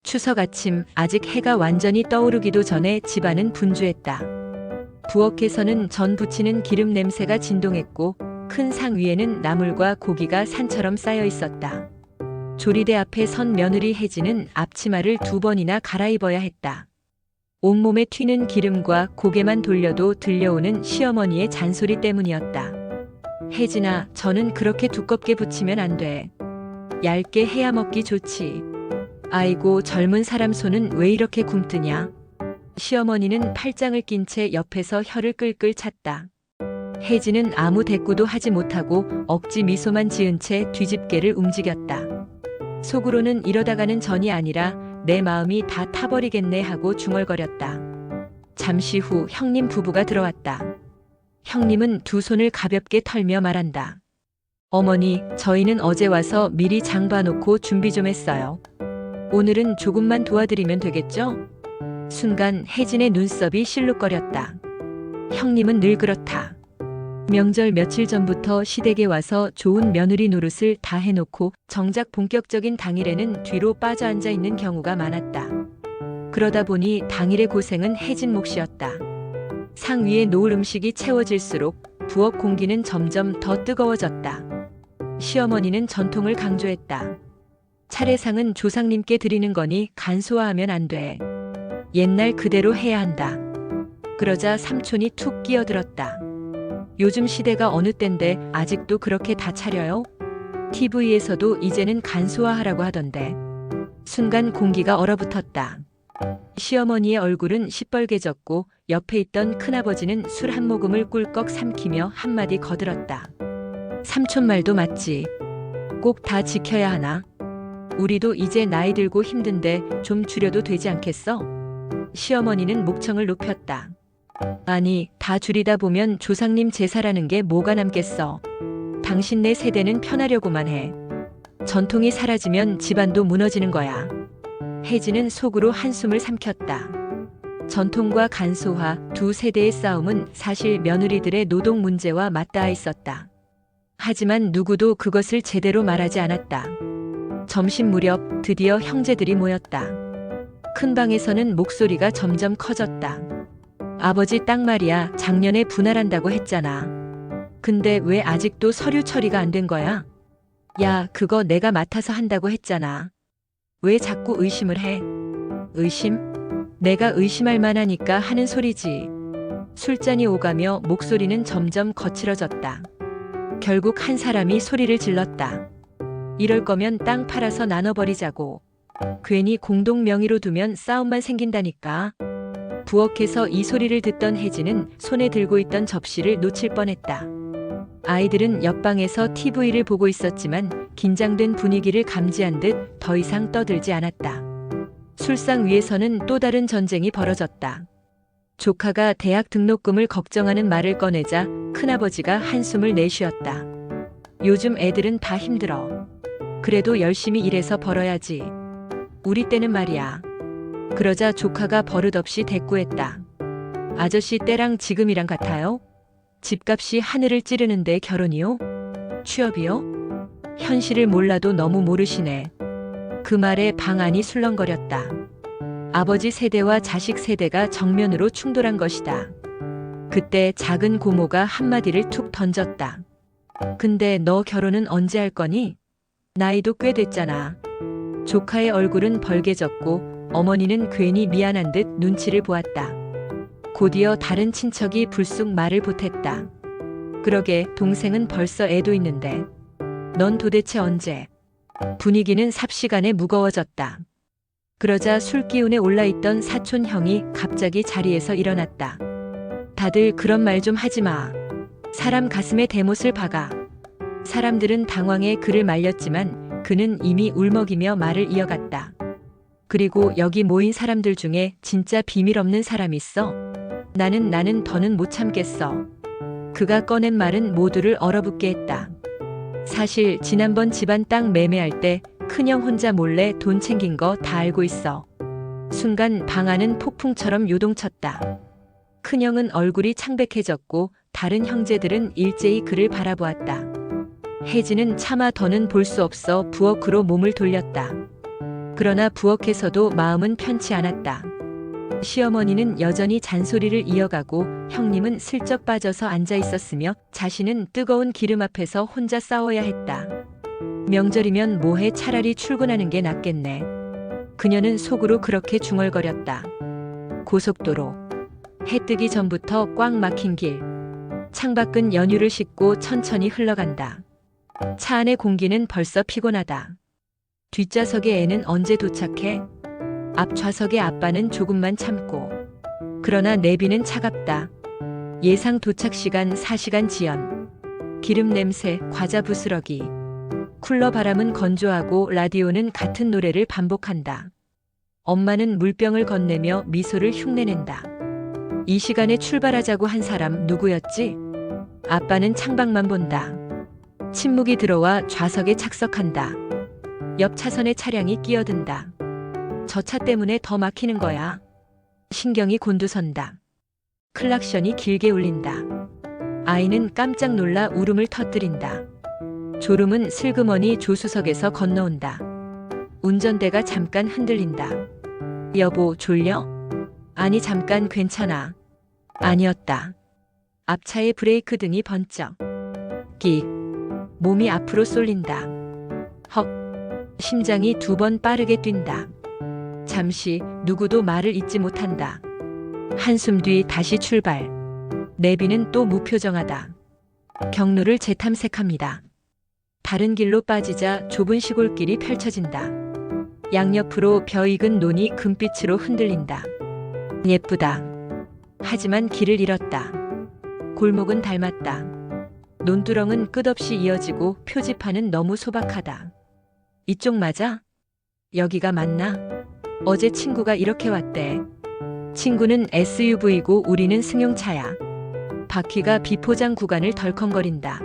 추석 아침 아직 해가 완전히 떠오르기도 전에 집안은 분주했다. 부엌에서는 전 부치는 기름 냄새가 진동했고 큰 상 위에는 나물과 고기가 산처럼 쌓여 있었다. 조리대 앞에 선 며느리 혜진은 앞치마를 2번이나 갈아입어야 했다. 온몸에 튀는 기름과 고개만 돌려도 들려오는 시어머니의 잔소리 때문이었다. 혜진아, 저는 그렇게 두껍게 부치면 안 돼. 얇게 해야 먹기 좋지. 아이고, 젊은 사람 손은 왜 이렇게 굼뜨냐? 시어머니는 팔짱을 낀 채 옆에서 혀를 끌끌 찼다. 혜진은 아무 대꾸도 하지 못하고 억지 미소만 지은 채 뒤집개를 움직였다. 속으로는 이러다가는 전이 아니라 내 마음이 다 타버리겠네 하고 중얼거렸다. 잠시 후 형님 부부가 들어왔다. 형님은 두 손을 가볍게 털며 말한다. 어머니, 저희는 어제 와서 미리 장 봐놓고 준비 좀 했어요. 오늘은 조금만 도와드리면 되겠죠? 순간 혜진의 눈썹이 실룩거렸다. 형님은 늘 그렇다. 명절 며칠 전부터 시댁에 와서 좋은 며느리 노릇을 다 해놓고 정작 본격적인 당일에는 뒤로 빠져 앉아 있는 경우가 많았다. 그러다 보니 당일의 고생은 혜진 몫이었다. 상 위에 놓을 음식이 채워질수록 부엌 공기는 점점 더 뜨거워졌다. 시어머니는 전통을 강조했다. 차례상은 조상님께 드리는 거니 간소화하면 안 돼. 옛날 그대로 해야 한다. 그러자 삼촌이 툭 끼어들었다. 요즘 시대가 어느 땐데 아직도 그렇게 다 차려요? TV에서도 이제는 간소화하라고 하던데. 순간 공기가 얼어붙었다. 시어머니의 얼굴은 시뻘개졌고 옆에 있던 큰아버지는 술 한 모금을 꿀꺽 삼키며 한마디 거들었다. 삼촌 말도 맞지. 꼭 다 지켜야 하나? 우리도 이제 나이 들고 힘든데 좀 줄여도 되지 않겠어? 시어머니는 목청을 높였다. 아니, 다 줄이다 보면 조상님 제사라는 게 뭐가 남겠어. 당신네 세대는 편하려고만 해. 전통이 사라지면 집안도 무너지는 거야. 혜진은 속으로 한숨을 삼켰다. 전통과 간소화 두 세대의 싸움은 사실 며느리들의 노동 문제와 맞닿아 있었다. 하지만 누구도 그것을 제대로 말하지 않았다. 점심 무렵 드디어 형제들이 모였다. 큰 방에서는 목소리가 점점 커졌다. 아버지 딱 말이야, 작년에 분할한다고 했잖아. 근데 왜 아직도 서류 처리가 안 된 거야? 야, 그거 내가 맡아서 한다고 했잖아. 왜 자꾸 의심을 해? 의심? 내가 의심할 만하니까 하는 소리지. 술잔이 오가며 목소리는 점점 거칠어졌다. 결국 한 사람이 소리를 질렀다. 이럴 거면 땅 팔아서 나눠버리자고. 괜히 공동 명의로 두면 싸움만 생긴다니까. 부엌에서 이 소리를 듣던 혜진은 손에 들고 있던 접시를 놓칠 뻔했다. 아이들은 옆방에서 TV를 보고 있었지만 긴장된 분위기를 감지한 듯 더 이상 떠들지 않았다. 술상 위에서는 또 다른 전쟁이 벌어졌다. 조카가 대학 등록금을 걱정하는 말을 꺼내자 큰아버지가 한숨을 내쉬었다. 요즘 애들은 다 힘들어. 그래도 열심히 일해서 벌어야지. 우리 때는 말이야. 그러자 조카가 버릇없이 대꾸했다. 아저씨 때랑 지금이랑 같아요? 집값이 하늘을 찌르는데 결혼이요? 취업이요? 현실을 몰라도 너무 모르시네. 그 말에 방 안이 술렁거렸다. 아버지 세대와 자식 세대가 정면으로 충돌한 것이다. 그때 작은 고모가 한마디를 툭 던졌다. 근데 너 결혼은 언제 할 거니? 나이도 꽤 됐잖아. 조카의 얼굴은 벌개졌고 어머니는 괜히 미안한 듯 눈치를 보았다. 곧이어 다른 친척이 불쑥 말을 보탰다. 그러게, 동생은 벌써 애도 있는데. 넌 도대체 언제? 분위기는 삽시간에 무거워졌다. 그러자 술기운에 올라있던 사촌 형이 갑자기 자리에서 일어났다. 다들 그런 말 좀 하지 마. 사람 가슴에 대못을 박아. 사람들은 당황해 그를 말렸지만 그는 이미 울먹이며 말을 이어갔다. 그리고 여기 모인 사람들 중에 진짜 비밀 없는 사람 있어? 나는 더는 못 참겠어. 그가 꺼낸 말은 모두를 얼어붙게 했다. 사실 지난번 집안 땅 매매할 때 큰형 혼자 몰래 돈 챙긴 거 다 알고 있어. 순간 방 안은 폭풍처럼 요동쳤다. 큰형은 얼굴이 창백해졌고 다른 형제들은 일제히 그를 바라보았다. 혜진은 차마 더는 볼 수 없어 부엌으로 몸을 돌렸다. 그러나 부엌에서도 마음은 편치 않았다. 시어머니는 여전히 잔소리를 이어가고 형님은 슬쩍 빠져서 앉아 있었으며 자신은 뜨거운 기름 앞에서 혼자 싸워야 했다. 명절이면 뭐해, 차라리 출근하는 게 낫겠네. 그녀는 속으로 그렇게 중얼거렸다. 고속도로. 해 뜨기 전부터 꽉 막힌 길. 창밖은 연유를 싣고 천천히 흘러간다. 차 안의 공기는 벌써 피곤하다. 뒷좌석의 애는 언제 도착해? 앞좌석의 아빠는 조금만 참고. 그러나 내비는 차갑다. 예상 도착 시간 4시간 지연. 기름 냄새, 과자 부스러기. 쿨러 바람은 건조하고 라디오는 같은 노래를 반복한다. 엄마는 물병을 건네며 미소를 흉내낸다. 이 시간에 출발하자고 한 사람 누구였지? 아빠는 창밖만 본다. 침묵이 들어와 좌석에 착석한다. 옆 차선의 차량이 끼어든다. 저 차 때문에 더 막히는 거야. 신경이 곤두선다. 클락션이 길게 울린다. 아이는 깜짝 놀라 울음을 터뜨린다. 졸음은 슬그머니 조수석에서 건너온다. 운전대가 잠깐 흔들린다. 여보, 졸려? 아니, 잠깐, 괜찮아. 아니었다. 앞차의 브레이크 등이 번쩍. 끽. 몸이 앞으로 쏠린다. 헉. 심장이 2번 빠르게 뛴다. 잠시 누구도 말을 잇지 못한다. 한숨 뒤 다시 출발. 내비는 또 무표정하다. 경로를 재탐색합니다. 다른 길로 빠지자 좁은 시골길이 펼쳐진다. 양옆으로 벼 익은 논이 금빛으로 흔들린다. 예쁘다. 하지만 길을 잃었다. 골목은 닮았다. 논두렁은 끝없이 이어지고 표지판은 너무 소박하다. 이쪽 맞아? 여기가 맞나? 어제 친구가 이렇게 왔대. 친구는 SUV고 우리는 승용차야. 바퀴가 비포장 구간을 덜컹거린다.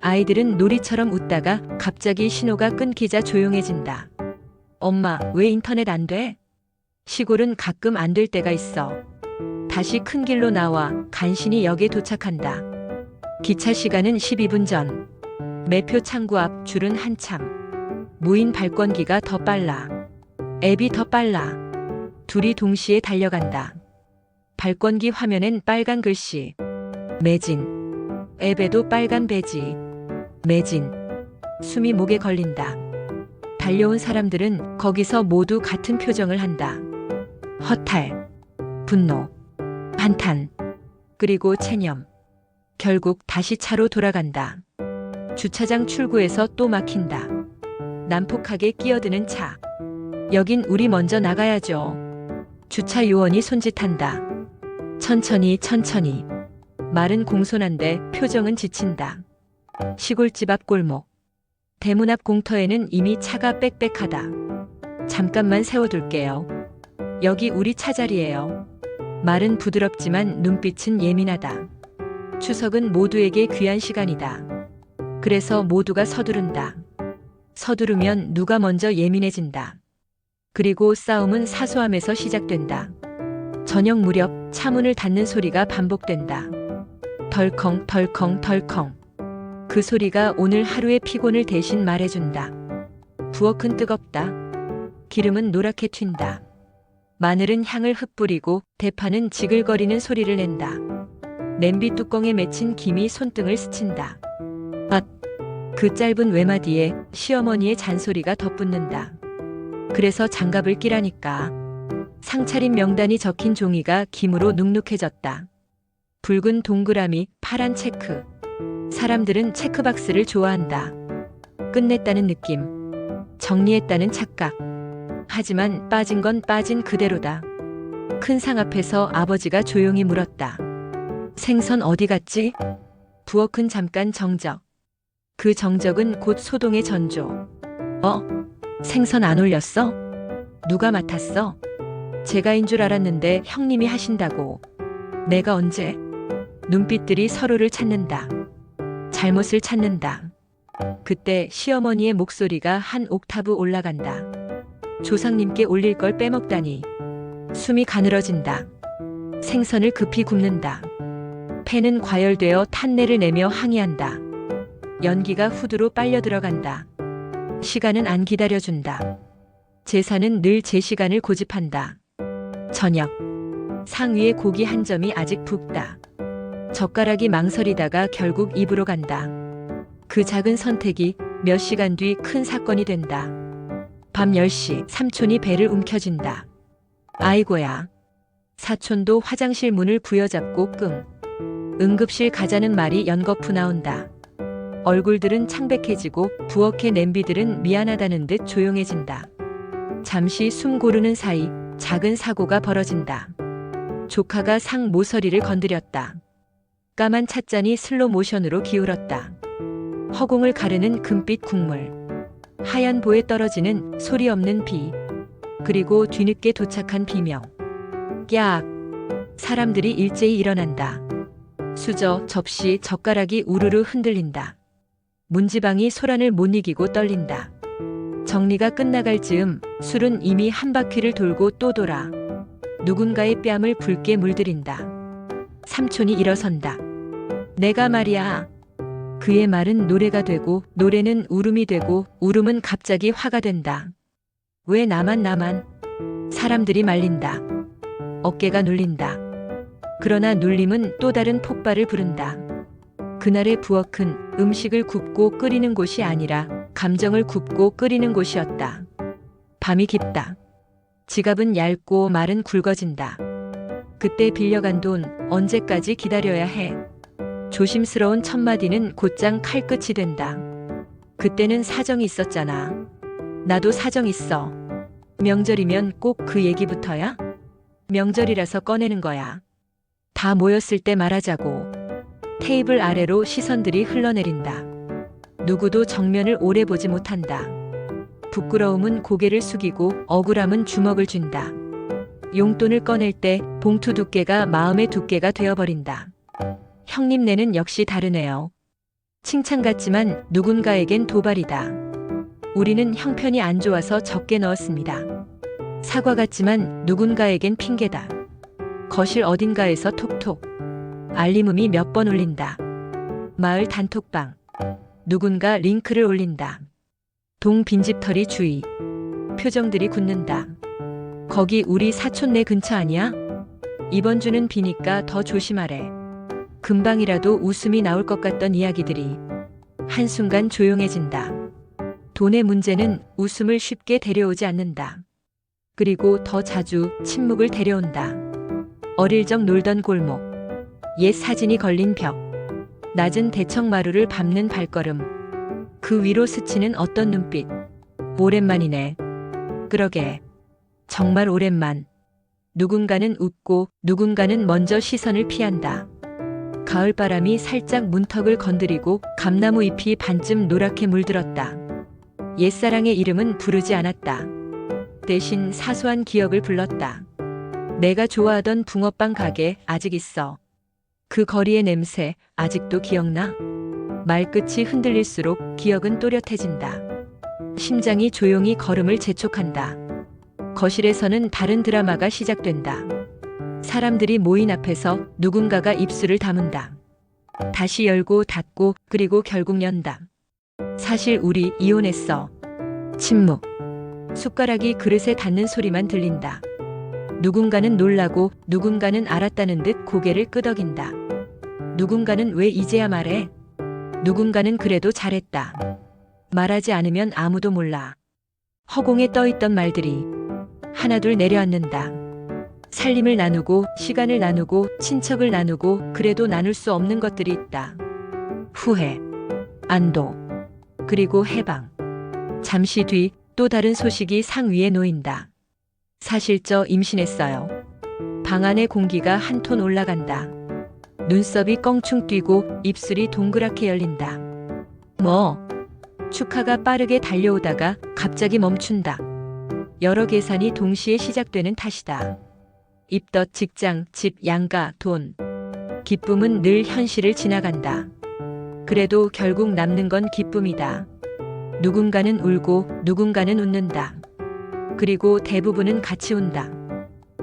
아이들은 놀이처럼 웃다가 갑자기 신호가 끊기자 조용해진다. 엄마, 왜 인터넷 안 돼? 시골은 가끔 안 될 때가 있어. 다시 큰 길로 나와 간신히 역에 도착한다. 기차 시간은 12분 전. 매표 창구 앞 줄은 한참. 무인 발권기가 더 빨라. 앱이 더 빨라. 둘이 동시에 달려간다. 발권기 화면엔 빨간 글씨. 매진. 앱에도 빨간 배지. 매진. 숨이 목에 걸린다. 달려온 사람들은 거기서 모두 같은 표정을 한다. 허탈, 분노, 한탄, 그리고 체념. 결국 다시 차로 돌아간다. 주차장 출구에서 또 막힌다. 난폭하게 끼어드는 차. 여긴 우리 먼저 나가야죠. 주차 요원이 손짓한다. 천천히, 천천히. 말은 공손한데 표정은 지친다. 시골집 앞 골목. 대문 앞 공터에는 이미 차가 빽빽하다. 잠깐만 세워둘게요. 여기 우리 차 자리예요. 말은 부드럽지만 눈빛은 예민하다. 추석은 모두에게 귀한 시간이다. 그래서 모두가 서두른다. 서두르면 누가 먼저 예민해진다. 그리고 싸움은 사소함에서 시작된다. 저녁 무렵 차 문을 닫는 소리가 반복된다. 덜컹 덜컹 덜컹. 그 소리가 오늘 하루의 피곤을 대신 말해준다. 부엌은 뜨겁다. 기름은 노랗게 튄다. 마늘은 향을 흩뿌리고 대파는 지글거리는 소리를 낸다. 냄비 뚜껑에 맺힌 김이 손등을 스친다. 앗! 그 짧은 외마디에 시어머니의 잔소리가 덧붙는다. 그래서 장갑을 끼라니까. 상차림 명단이 적힌 종이가 김으로 눅눅해졌다. 붉은 동그라미, 파란 체크. 사람들은 체크박스를 좋아한다. 끝냈다는 느낌. 정리했다는 착각. 하지만 빠진 건 빠진 그대로다. 큰 상 앞에서 아버지가 조용히 물었다. 생선 어디 갔지? 부엌은 잠깐 정적. 그 정적은 곧 소동의 전조. 생선 안 올렸어? 누가 맡았어? 제가인 줄 알았는데 형님이 하신다고. 내가 언제? 눈빛들이 서로를 찾는다. 잘못을 찾는다. 그때 시어머니의 목소리가 한 옥타브 올라간다. 조상님께 올릴 걸 빼먹다니. 숨이 가늘어진다. 생선을 급히 굽는다. 팬은 과열되어 탄내를 내며 항의한다. 연기가 후드로 빨려 들어간다. 시간은 안 기다려준다. 제사는 늘 제 시간을 고집한다. 저녁. 상 위에 고기 한 점이 아직 붓다. 젓가락이 망설이다가 결국 입으로 간다. 그 작은 선택이 몇 시간 뒤 큰 사건이 된다. 밤 10시 삼촌이 배를 움켜쥔다. 아이고야. 사촌도 화장실 문을 부여잡고 끙. 응급실 가자는 말이 연거푸 나온다. 얼굴들은 창백해지고 부엌의 냄비들은 미안하다는 듯 조용해진다. 잠시 숨 고르는 사이 작은 사고가 벌어진다. 조카가 상 모서리를 건드렸다. 까만 찻잔이 슬로 모션으로 기울었다. 허공을 가르는 금빛 국물. 하얀 보에 떨어지는 소리 없는 비. 그리고 뒤늦게 도착한 비명. 깍. 사람들이 일제히 일어난다. 수저, 접시, 젓가락이 우르르 흔들린다. 문지방이 소란을 못 이기고 떨린다. 정리가 끝나갈 즈음 술은 이미 한 바퀴를 돌고 또 돌아 누군가의 뺨을 붉게 물들인다. 삼촌이 일어선다. 내가 말이야. 그의 말은 노래가 되고 노래는 울음이 되고 울음은 갑자기 화가 된다. 왜 나만. 사람들이 말린다. 어깨가 눌린다. 그러나 눌림은 또 다른 폭발을 부른다. 그날의 부엌은 음식을 굽고 끓이는 곳이 아니라 감정을 굽고 끓이는 곳이었다. 밤이 깊다. 지갑은 얇고 말은 굵어진다. 그때 빌려간 돈 언제까지 기다려야 해? 조심스러운 첫마디는 곧장 칼끝이 된다. 그때는 사정이 있었잖아. 나도 사정 있어. 명절이면 꼭 그 얘기부터야? 명절이라서 꺼내는 거야. 다 모였을 때 말하자고. 테이블 아래로 시선들이 흘러내린다. 누구도 정면을 오래 보지 못한다. 부끄러움은 고개를 숙이고 억울함은 주먹을 쥔다. 용돈을 꺼낼 때 봉투 두께가 마음의 두께가 되어버린다. 형님네는 역시 다르네요. 칭찬 같지만 누군가에겐 도발이다. 우리는 형편이 안 좋아서 적게 넣었습니다. 사과 같지만 누군가에겐 핑계다. 거실 어딘가에서 톡톡. 알림음이 몇 번 울린다. 마을 단톡방. 누군가 링크를 올린다. 동 빈집털이 주의. 표정들이 굳는다. 거기 우리 사촌네 근처 아니야? 이번 주는 비니까 더 조심하래. 금방이라도 웃음이 나올 것 같던 이야기들이 한순간 조용해진다. 돈의 문제는 웃음을 쉽게 데려오지 않는다. 그리고 더 자주 침묵을 데려온다. 어릴 적 놀던 골목. 옛 사진이 걸린 벽. 낮은 대청마루를 밟는 발걸음. 그 위로 스치는 어떤 눈빛. 오랜만이네. 그러게. 정말 오랜만. 누군가는 웃고 누군가는 먼저 시선을 피한다. 가을바람이 살짝 문턱을 건드리고 감나무 잎이 반쯤 노랗게 물들었다. 옛사랑의 이름은 부르지 않았다. 대신 사소한 기억을 불렀다. 내가 좋아하던 붕어빵 가게 아직 있어. 그 거리의 냄새 아직도 기억나? 말끝이 흔들릴수록 기억은 또렷해진다. 심장이 조용히 걸음을 재촉한다. 거실에서는 다른 드라마가 시작된다. 사람들이 모인 앞에서 누군가가 입술을 다문다. 다시 열고 닫고 그리고 결국 연다. 사실 우리 이혼했어. 침묵. 숟가락이 그릇에 닿는 소리만 들린다. 누군가는 놀라고 누군가는 알았다는 듯 고개를 끄덕인다. 누군가는 왜 이제야 말해? 누군가는 그래도 잘했다. 말하지 않으면 아무도 몰라. 허공에 떠있던 말들이 하나둘 내려앉는다. 살림을 나누고 시간을 나누고 친척을 나누고 그래도 나눌 수 없는 것들이 있다. 후회, 안도, 그리고 해방. 잠시 뒤 또 다른 소식이 상 위에 놓인다. 사실 저 임신했어요. 방 안의 공기가 한 톤 올라간다. 눈썹이 껑충 뛰고 입술이 동그랗게 열린다. 뭐? 축하가 빠르게 달려오다가 갑자기 멈춘다. 여러 계산이 동시에 시작되는 탓이다. 입덧, 직장, 집, 양가, 돈. 기쁨은 늘 현실을 지나간다. 그래도 결국 남는 건 기쁨이다. 누군가는 울고 누군가는 웃는다. 그리고 대부분은 같이 운다.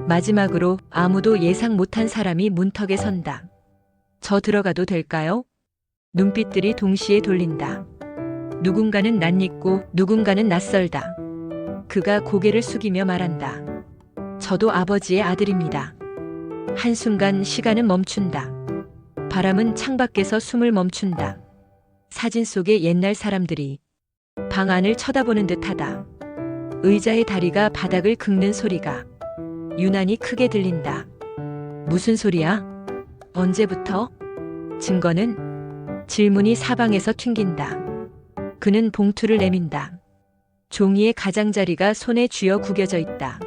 마지막으로 아무도 예상 못한 사람이 문턱에 선다. 저 들어가도 될까요? 눈빛들이 동시에 돌린다. 누군가는 낯익고 누군가는 낯설다. 그가 고개를 숙이며 말한다. 저도 아버지의 아들입니다. 한순간 시간은 멈춘다. 바람은 창밖에서 숨을 멈춘다. 사진 속의 옛날 사람들이 방 안을 쳐다보는 듯하다. 의자의 다리가 바닥을 긁는 소리가 유난히 크게 들린다. 무슨 소리야? 언제부터? 증거는? 질문이 사방에서 튕긴다. 그는 봉투를 내민다. 종이의 가장자리가 손에 쥐어 구겨져 있다.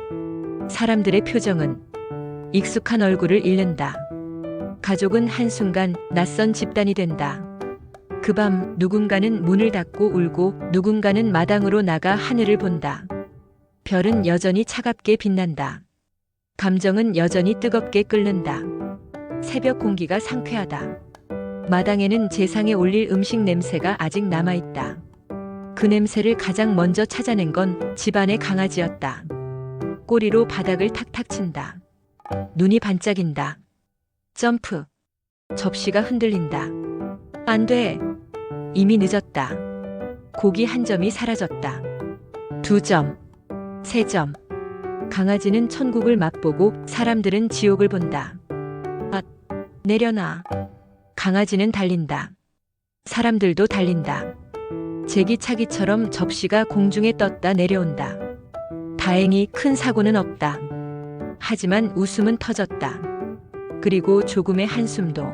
사람들의 표정은 익숙한 얼굴을 잃는다. 가족은 한순간 낯선 집단이 된다. 그 밤 누군가는 문을 닫고 울고 누군가는 마당으로 나가 하늘을 본다. 별은 여전히 차갑게 빛난다. 감정은 여전히 뜨겁게 끓는다. 새벽 공기가 상쾌하다. 마당에는 제상에 올릴 음식 냄새가 아직 남아있다. 그 냄새를 가장 먼저 찾아낸 건 집안의 강아지였다. 꼬리로 바닥을 탁탁 친다. 눈이 반짝인다. 점프. 접시가 흔들린다. 안 돼. 이미 늦었다. 고기 한 점이 사라졌다. 2점. 3점. 강아지는 천국을 맛보고 사람들은 지옥을 본다. 아, 내려놔. 강아지는 달린다. 사람들도 달린다. 제기차기처럼 접시가 공중에 떴다 내려온다. 다행히 큰 사고는 없다. 하지만 웃음은 터졌다. 그리고 조금의 한숨도.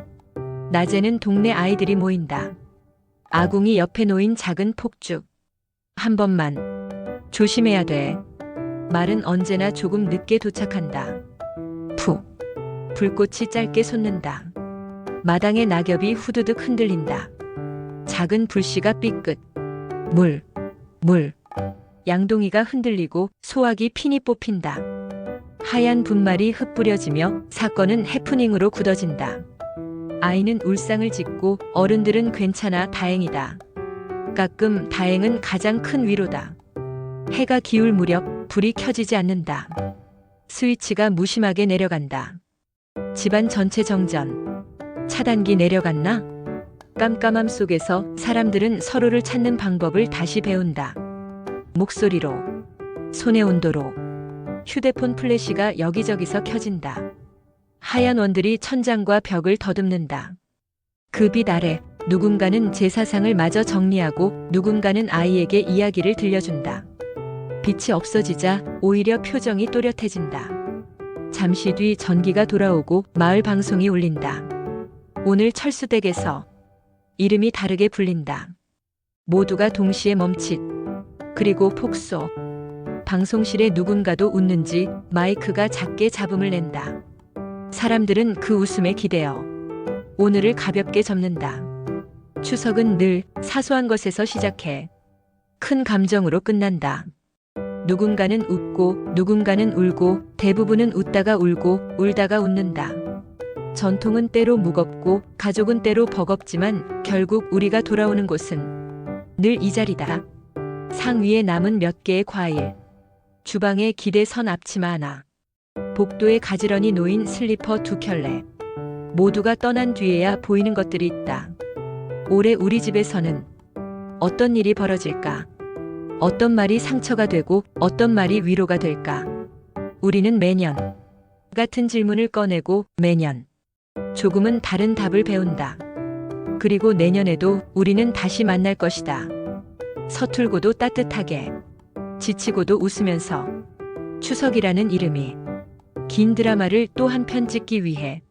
낮에는 동네 아이들이 모인다. 아궁이 옆에 놓인 작은 폭죽. 한 번만. 조심해야 돼. 말은 언제나 조금 늦게 도착한다. 푹. 불꽃이 짧게 솟는다. 마당의 낙엽이 후두둑 흔들린다. 작은 불씨가 삐끗. 물. 양동이가 흔들리고 소화기 핀이 뽑힌다. 하얀 분말이 흩뿌려지며 사건은 해프닝으로 굳어진다. 아이는 울상을 짓고 어른들은 괜찮아 다행이다. 가끔 다행은 가장 큰 위로다. 해가 기울 무렵 불이 켜지지 않는다. 스위치가 무심하게 내려간다. 집안 전체 정전. 차단기 내려갔나? 깜깜함 속에서 사람들은 서로를 찾는 방법을 다시 배운다. 목소리로, 손의 온도로. 휴대폰 플래시가 여기저기서 켜진다. 하얀 원들이 천장과 벽을 더듬는다. 그 빛 아래 누군가는 제사상을 마저 정리하고 누군가는 아이에게 이야기를 들려준다. 빛이 없어지자 오히려 표정이 또렷해진다. 잠시 뒤 전기가 돌아오고 마을 방송이 울린다. 오늘 철수댁에서 이름이 다르게 불린다. 모두가 동시에 멈칫. 그리고 폭소. 방송실에 누군가도 웃는지 마이크가 작게 잡음을 낸다. 사람들은 그 웃음에 기대어 오늘을 가볍게 접는다. 추석은 늘 사소한 것에서 시작해 큰 감정으로 끝난다. 누군가는 웃고 누군가는 울고 대부분은 웃다가 울고 울다가 웃는다. 전통은 때로 무겁고 가족은 때로 버겁지만 결국 우리가 돌아오는 곳은 늘 이 자리다. 상 위에 남은 몇 개의 과일. 주방에 기대 선 앞치마 하나. 복도에 가지런히 놓인 슬리퍼 2켤레. 모두가 떠난 뒤에야 보이는 것들이 있다. 올해 우리 집에서는 어떤 일이 벌어질까? 어떤 말이 상처가 되고 어떤 말이 위로가 될까? 우리는 매년 같은 질문을 꺼내고 매년 조금은 다른 답을 배운다. 그리고 내년에도 우리는 다시 만날 것이다. 서툴고도 따뜻하게, 지치고도 웃으면서 추석이라는 이름이 긴 드라마를 또 한 편 찍기 위해